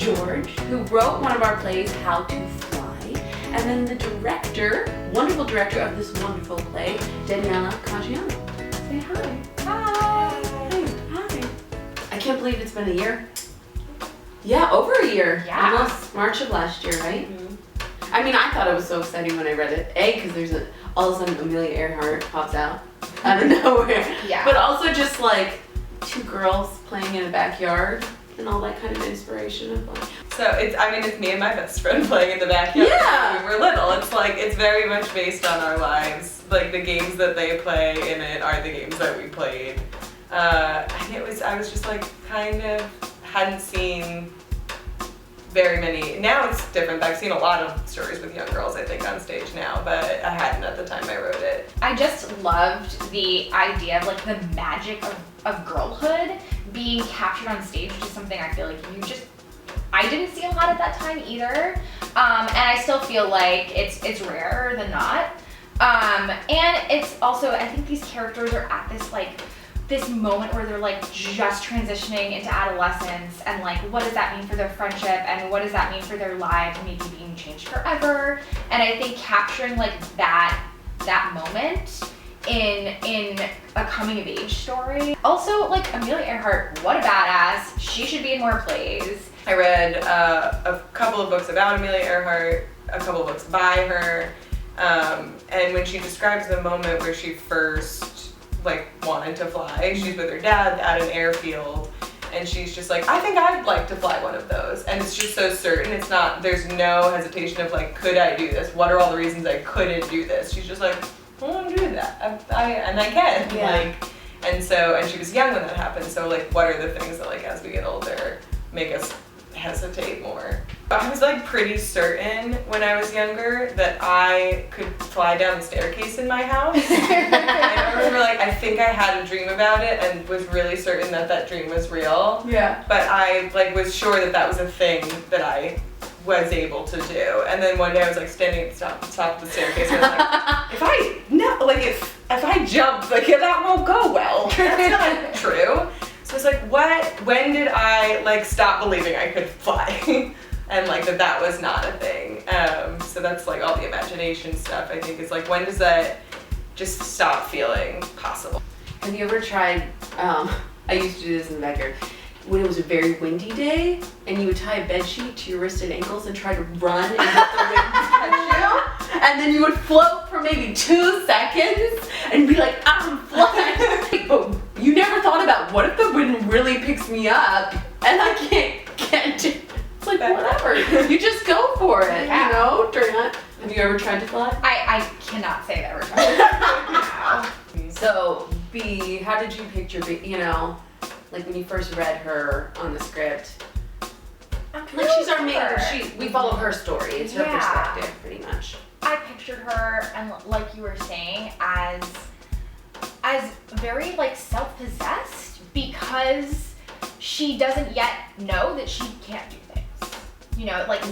George, who wrote one of our plays, How to Fly, and then the director, wonderful director of this wonderful play, Daniella Caggiano. Say hi. Hi. Hi. I can't believe it's been a year. Yeah, over a year. Yeah. Almost March of last year, right? I mean, I thought it was so exciting when I read it. A, because there's all of a sudden Amelia Earhart pops out out of nowhere. Yeah. But also just like two girls playing in a backyard and all that kind of inspiration of like. So it's me and my best friend playing in the backyard. Yeah. When we were little. It's very much based on our lives. Like the games that they play in it are the games that we played. And I was just like kind of hadn't seen very many. Now it's different. I've seen a lot of stories with young girls, I think, on stage now, but I hadn't at the time I wrote it. I just loved the idea of like the magic of girlhood being captured on stage, which is something I feel like I didn't see a lot at that time either. And I still feel like it's rarer than not. And it's also, I think these characters are at this moment where they're like just transitioning into adolescence, and like what does that mean for their friendship, and what does that mean for their lives maybe being changed forever. And I think capturing like that moment in a coming of age story. Also, like Amelia Earhart, what a badass. She should be in more plays. I read a couple of books about Amelia Earhart, a couple of books by her, and when she describes the moment where she first wanted to fly, she's with her dad at an airfield, and she's just like, I think I'd like to fly one of those. And it's just so certain. There's no hesitation of like, could I do this? What are all the reasons I couldn't do this? She's just like, I want to do that. I can. Yeah. And she was young when that happened. So like, what are the things that like as we get older make us hesitate more? I was like pretty certain when I was younger that I could fly down the staircase in my house. I remember I think I had a dream about it and was really certain that dream was real. Yeah. But I was sure that was a thing that I was able to do. And then one day I was like standing at the top of the staircase and I was like, if I jump, that won't go well. That's not true. So it's like, when did I stop believing I could fly? And that was not a thing. So that's all the imagination stuff, I think, is when does that just stop feeling possible? Have you ever tried, I used to do this in the backyard, when it was a very windy day, and you would tie a bed sheet to your wrists and ankles and try to run and let the wind catch you, and then you would float for maybe 2 seconds and be like, I'm flying. But you never thought about, what if the wind really picks me up and I can't do it? It's like, whatever, you just go for it, you know, during that. Have you ever tried to fly? I cannot say that we're talking. So, B, how did you picture B, when you first read her on the script? She's our main, we follow her story, it's her perspective, pretty much. I pictured her, and like you were saying, as very self-possessed, because she doesn't yet know that she can't do things.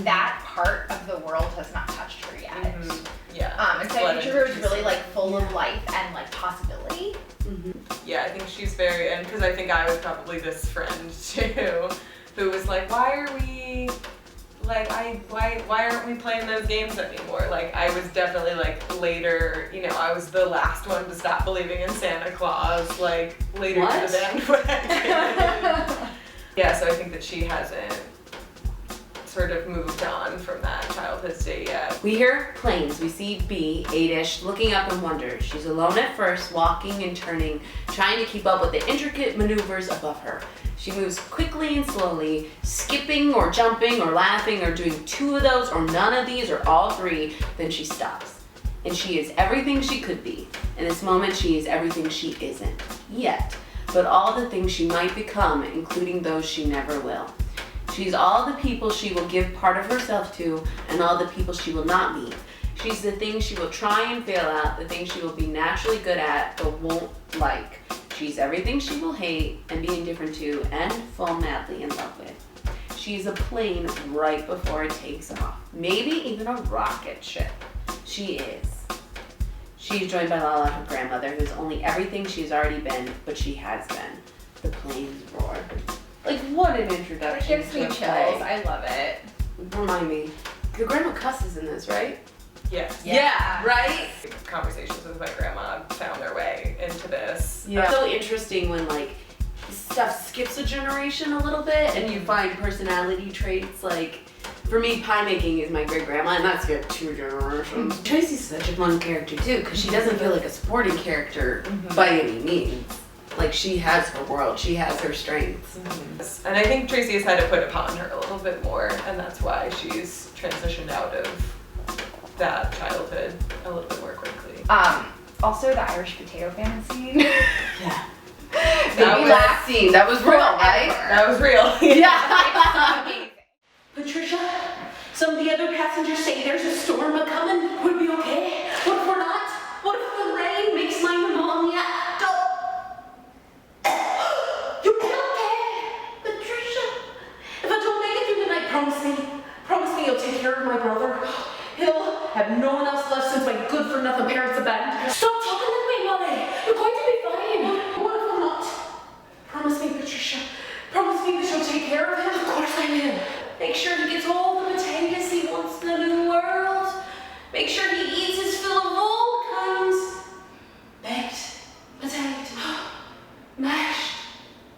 That part of the world has not touched her yet. Mm-hmm. Yeah. And so I picture her as really full of life and possibility. Mm-hmm. Yeah, I think she's very, and because I think I was probably this friend too, who was like, why are we, why aren't we playing those games anymore? I was definitely later, I was the last one to stop believing in Santa Claus, later to the bandwagon. Yeah, so I think that she hasn't sort of moved on from that childhood state yet. We hear planes. We see B, 8-ish, looking up in wonder. She's alone at first, walking and turning, trying to keep up with the intricate maneuvers above her. She moves quickly and slowly, skipping or jumping or laughing or doing 2 of those or none of these or all 3, then she stops. And she is everything she could be. In this moment, she is everything she isn't yet, but all the things she might become, including those she never will. She's all the people she will give part of herself to, and all the people she will not meet. She's the things she will try and fail at, the things she will be naturally good at, but won't like. She's everything she will hate and be indifferent to and fall madly in love with. She's a plane right before it takes off. Maybe even a rocket ship. She is. She's joined by Lala, her grandmother, who's only everything she's already been, but she has been. The planes roar. Like, what an It introduction gives me to a chills. play. I love it. Remind me. Your grandma cusses in this, right? Yes. Yeah. Right? Conversations with my grandma found their way into this. Yeah. It's so interesting when, like, stuff skips a generation a little bit and you find personality traits. Like, for me, pie making is my great grandma, and that's skipped 2 generations. Tracy's such a fun character, too, because she doesn't feel like a supporting character by any means. Like, she has her world, she has her strengths. And I think Tracy has had to put upon her a little bit more, and that's why she's transitioned out of that childhood a little bit more quickly. Also the Irish potato famine scene. Yeah. That was- That scene, that was real, right? That was real. Yeah. Patricia, some of the other passengers say there's a storm a-coming. Would we be okay? What if we're not? What if the rain makes my pneumonia? You're okay, Patricia. If I don't make it through the night, promise me you'll take care of my brother. He'll have no one else left since my good-for-nothing parents abandoned him. Stop talking to me, Molly. You're going to be fine. What if I'm not? Promise me, Patricia. Promise me that you'll take care of him. Of course I will. Make sure he gets all the potatoes he wants in the new world. Make sure he eats his fill of all kinds. Baked potatoes, mashed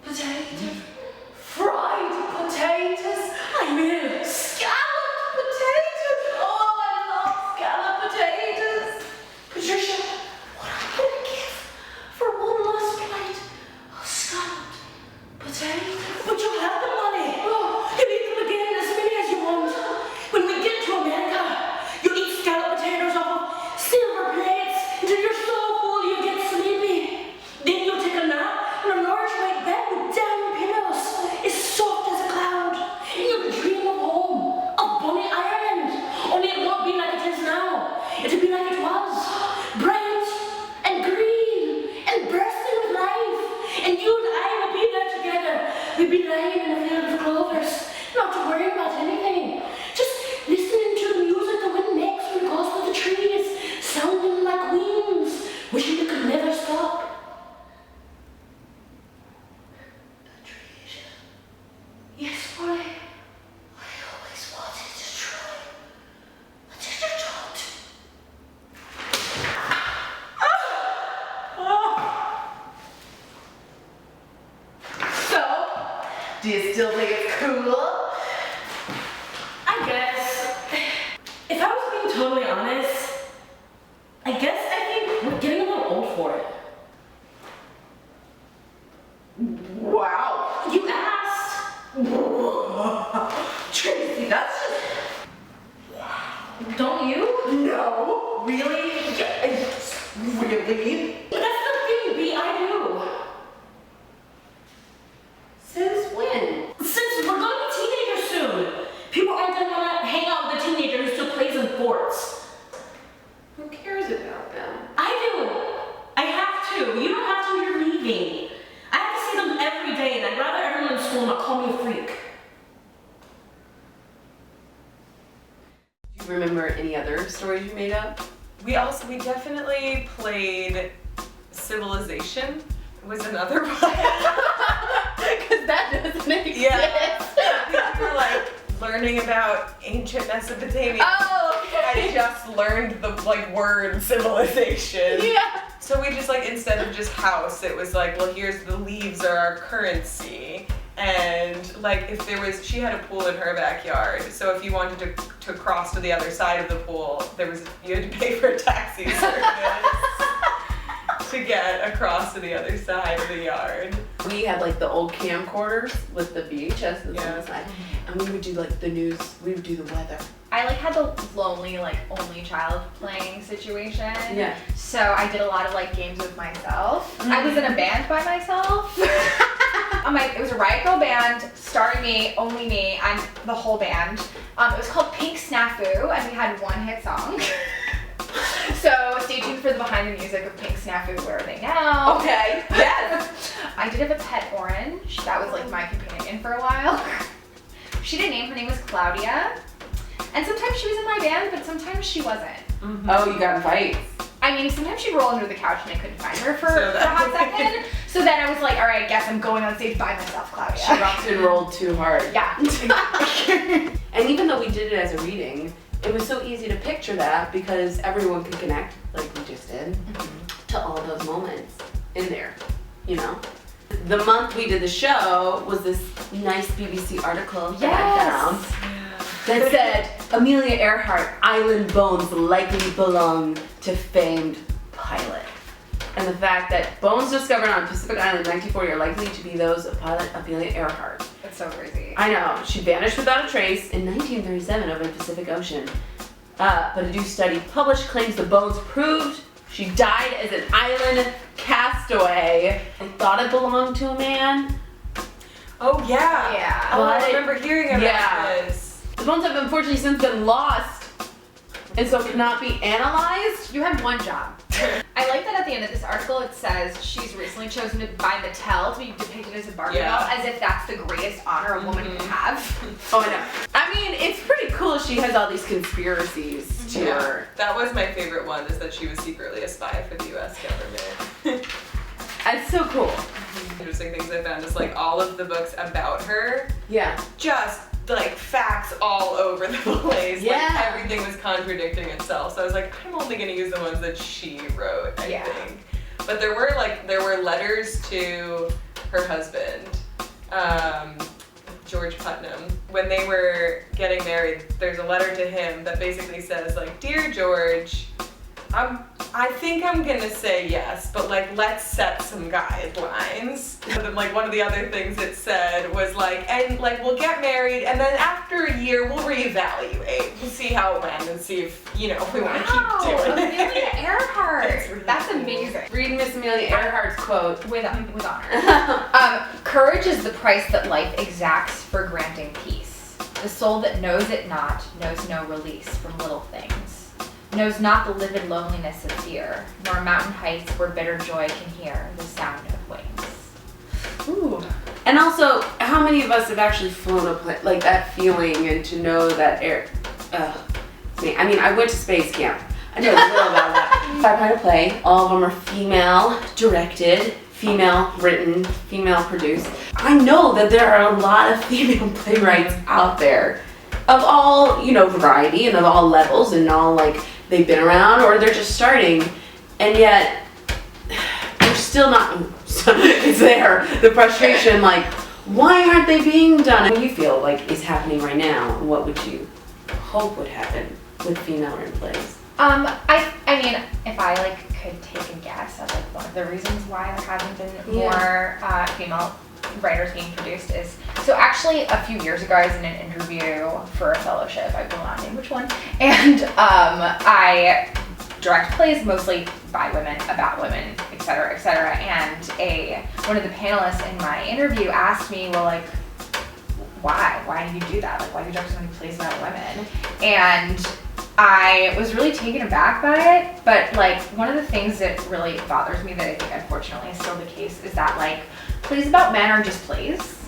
potatoes, fried potatoes. I will. Scalloped potatoes. Oh, I love scalloped potatoes. Patricia, what am I gonna give for one last plate of scalloped potatoes? But you'll have the money. Oh, you eat them again as many as you want. When we get to America, you'll eat scalloped potatoes off of silver plates until you're so full you get sleepy. Then you'll take a nap in a large white bed with down pillows, as soft as a cloud. And you'll dream of home, of Bonnie Ireland. Only it won't be like it is now. It'll be like it was, bright and green and bursting with life. And you and I will be there together. We'll be lying in a field of clovers, not worrying about anything. Just listening to the music the wind makes when it goes through the trees, sounding like wings, wishing it could never stop. Patricia. Yes, boy. I always wanted to try. But you don't. So, do you still think it's cool? I guess. If I was being totally honest, I guess I think we're getting a little old for it. Wow. You asked. Tracy, that's just. Wow. Don't you? No. Really? Yeah, really? But that's the thing, B, I do. Since when? Since we're gonna be teenagers soon. People aren't gonna wanna hang out with a teenager who still plays in forts. Who cares about them? I do. I have to. You don't have to when you're leaving. I have to see them every day, and I'd rather everyone in school not call me a freak. Do you remember any other stories you made up? We definitely played Civilization was another one. Because that doesn't exist. Yeah. We were like learning about ancient Mesopotamia. Oh, okay. I just learned the word civilization. Yeah. So we just instead of just house, it was well, here's the leaves are our currency. And if there was, she had a pool in her backyard. So if you wanted to cross to the other side of the pool, you had to pay for a taxi service to get across to the other side of the yard. We had the old camcorders with the VHS on Yeah. the side, and we would do the news. We would do the weather. I had the lonely only child playing situation. Yeah. So I did a lot of games with myself. I was in a band by myself. It was a Riot Girl band, starring me, only me, and the whole band. It was called Pink Snafu, and we had one hit song. So stay tuned for the behind the music of Pink Snafu, Where Are They Now? Okay. Yes. I did have a pet orange. That was my companion for a while. She didn't name, her name was Claudia. And sometimes she was in my band, but sometimes she wasn't. Oh, you got in fights. I mean, sometimes she'd roll under the couch and I couldn't find her for So a hot second. So then I was like, all right, I guess I'm going on stage by myself, Claudia. She rocked and rolled too hard. Yeah. And even though we did it as a reading, it was so easy to picture that because everyone could connect, like we just did, to all those moments in there, you know? The month we did the show was this nice BBC article that I found that said, Amelia Earhart, island bones likely belong to famed pilot. And the fact that bones discovered on Pacific Island in 1940 are likely to be those of pilot Amelia Earhart. That's so crazy. I know. She vanished without a trace in 1937 over the Pacific Ocean. But a new study published claims the bones proved she died as an island castaway and thought it belonged to a man. Oh yeah. Yeah. Oh, I But- remember hearing about yeah. this. The bones have unfortunately since been lost and so cannot be analyzed. You had one job. I like that at the end of this article it says she's recently chosen by Mattel to be depicted as a Barbie doll, as if that's the greatest honor a woman can have. Oh, I know. I mean, it's pretty cool she has all these conspiracies to her. That was my favorite one, is that she was secretly a spy for the US government. It's so cool. Interesting things I found is like all of the books about her, Yeah. just like facts all over the place. Yeah. Like everything was contradicting itself. So I was like, I'm only gonna use the ones that she wrote, I think. But there were letters to her husband, George Putnam. When they were getting married, there's a letter to him that basically says like, Dear George, I think I'm gonna say yes, but like let's set some guidelines. And then like one of the other things it said was like, and like we'll get married and then after a year we'll reevaluate. We'll see how it went and see if, you know, if we want to keep doing Amelia it. Earhart. Really That's cool. amazing. Read Miss Amelia Earhart's quote. With honor. Courage is the price that life exacts for granting peace. The soul that knows it not knows no release from little things. Knows not the livid loneliness of fear, nor mountain heights where bitter joy can hear the sound of wings. Ooh. And also, how many of us have actually flown a plane, like that feeling and to know that air, I mean, I went to space camp. I know a little about that. I tried to play. All of them are female directed, female written, female produced. I know that there are a lot of female playwrights out there of all, you know, variety and of all levels and all like they've been around or they're just starting, and yet they're still not, it's there, the frustration, like, why aren't they being done? What do you feel like is happening right now? What would you hope would happen with female-written plays? I mean, if I like could take a guess at like one of the reasons why there hasn't been more female writers being produced is, so actually a few years ago I was in an interview for a fellowship, I will not name which one, and I direct plays mostly by women, about women, etc., and one of the panelists in my interview asked me, well, like, why do you do that? Like, why do you direct so many plays about women? And I was really taken aback by it, but like one of the things that really bothers me that I think unfortunately is still the case is that like plays about men are just plays,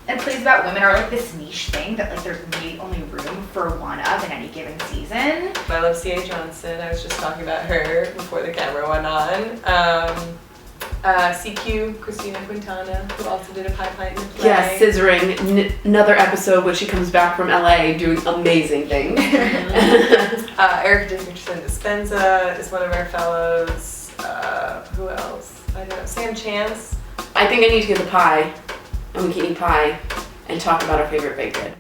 and plays about women are like this niche thing that like there's maybe only room for one of in any given season. I love C.A. Johnson. I was just talking about her before the camera went on. CQ, Christina Quintana, who also did a Pint in the play. Yeah, scissoring, another episode when she comes back from LA doing amazing things. Eric Dickinson Dispenza is one of our fellows. Who else? I don't know. Sam Chance. I think I need to get the pie, and we can eat pie and talk about our favorite baked good.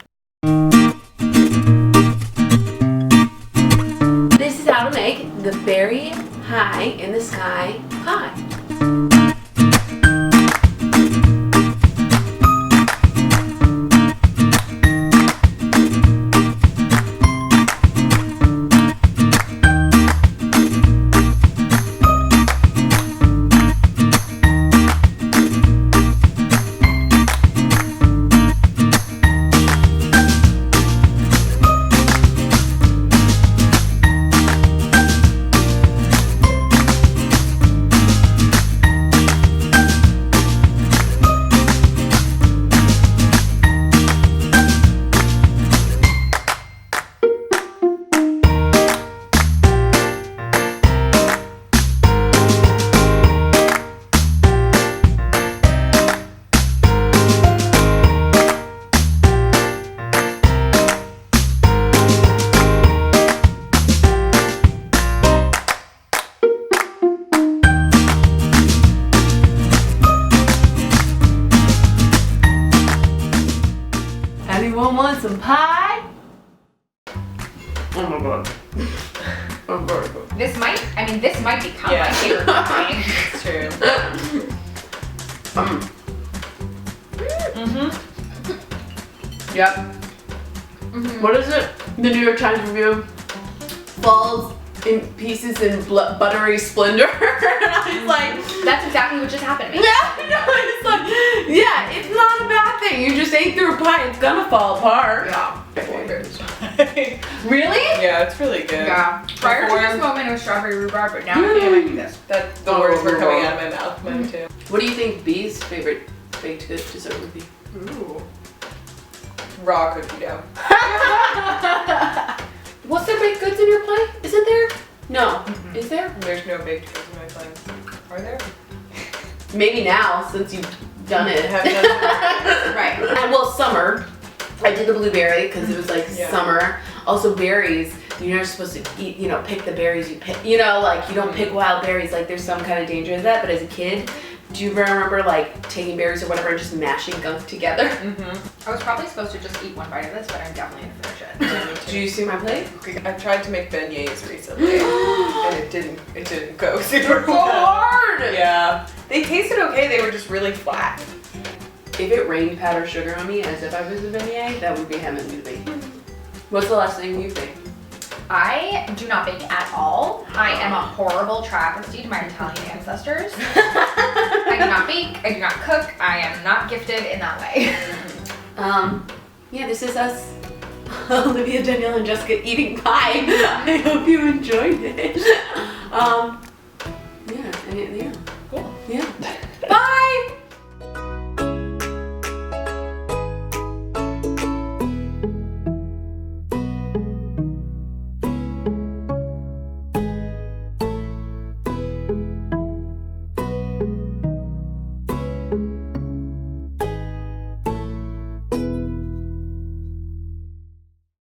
This is how to make the very high in the sky pie. Oh my god. I'm very good. This might become Yeah. my favorite wine. It's true. Yep. Mhm. What is it? The New York Times review falls in pieces in buttery splendor. And I was like, That's exactly what just happened to me. it's like, yeah, it's not a bad thing. You just ate through a pie, it's gonna fall apart. Yeah. Really? Yeah, it's really good. Yeah. Prior to Before- this moment, it was strawberry rhubarb, but now I think I might do this. That the Oh, words were coming Lord. out of my mouth. Mine too. What do you think B's favorite baked good dessert would be? Ooh. Raw cookie dough. Was there baked goods in your play? Isn't there? No. Is there? There's no baked goods in my plans. Are there? Maybe now, since you've done it. I have done it. Right. And well, summer. I did the blueberry because it was like Yeah. summer. Also berries. You're not supposed to eat, pick the berries you pick. Like you don't pick wild berries. Like there's some kind of danger in that. But as a kid, do you remember like taking berries or whatever and just mashing gunk together? I was probably supposed to just eat one bite of this, but I'm definitely gonna finish it. Do you see my plate? I tried to make beignets recently, and it didn't go super So well. hard. Yeah, they tasted okay. They were just really flat. If it rained powdered sugar on me as if I was a beignet, that would be heaven to me. What's the last thing you baked? I do not bake at all. I am a horrible travesty to my Italian ancestors. I do not bake. I do not cook. I am not gifted in that way. Yeah, this is us. Olivia, Daniella, and Jessica eating pie. I hope you enjoyed it. Yeah, and yeah. Cool. Yeah.